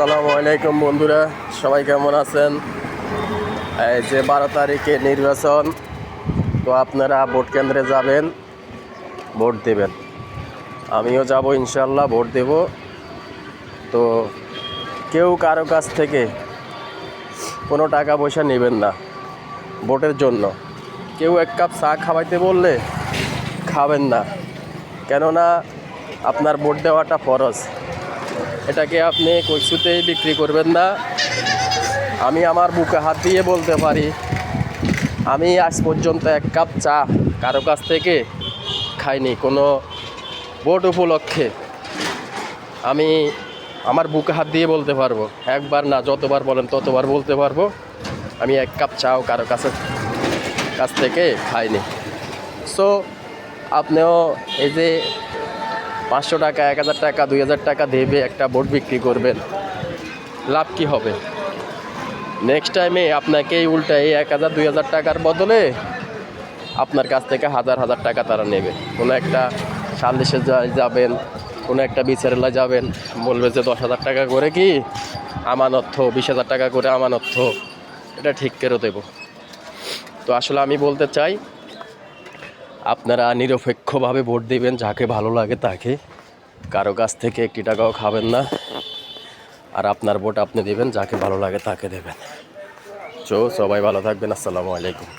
আসসালামু আলাইকুম বন্ধুরা, সবাই কেমন আছেন? এই যে 12 তারিখে নির্বাচন, তো আপনারা ভোট কেন্দ্রে যাবেন, ভোট দেবেন। আমিও যাব, ইনশাল্লাহ ভোট দেব। তো কেউ কারো কাছ থেকে কোনো টাকা পয়সা নেবেন না ভোটের জন্য। কেউ এক কাপ চা খাওয়াইতে বললে খাবেন না, কেননা আপনার ভোট দেওয়াটা ফরজ। এটাকে আপনি কিছুতেই বিক্রি করবেন না। আমি আমার বুকে হাত দিয়ে বলতে পারি, আমি আজ পর্যন্ত এক কাপ চা কারো কাছ থেকে খাইনি কোনো ভোট উপলক্ষে। আমি আমার বুকে হাত দিয়ে বলতে পারবো, একবার না যতবার বলেন ততবার বলতে পারবো, আমি এক কাপ চাও কারো কাছ থেকে খাইনি। সো আপনিও এই যে 500 টাকা, 1000 টাকা, 2000 টাকা দেবে একটা ভোট বিক্রি করবেন, লাভ কি হবে? নেক্সট টাইমে আপনাকে উল্টা এই 1000, 2000 টাকার বদলে আপনার কাছ থেকে হাজার হাজার টাকা তারা নেবে। কোনো একটা সালিশে যাবেন, কোনো একটা বিচারালয়ে যাবেন, বলবে যে 10,000 টাকা করে কি আমানত, 20,000 টাকা করে আমানত, এটা ঠিক করে দেব। তো আসলে আমি বলতে চাই, আপনারা নিরপেক্ষভাবে ভোট দিবেন, যাকে ভালো লাগে তাকে। কারো কাছ থেকে 1 টাকাও খাবেন না। আর আপনার ভোট আপনি দেবেন, যাকে ভালো লাগে তাকে দেবেন। সবাই ভালো থাকবেন। আসসালামু আলাইকুম।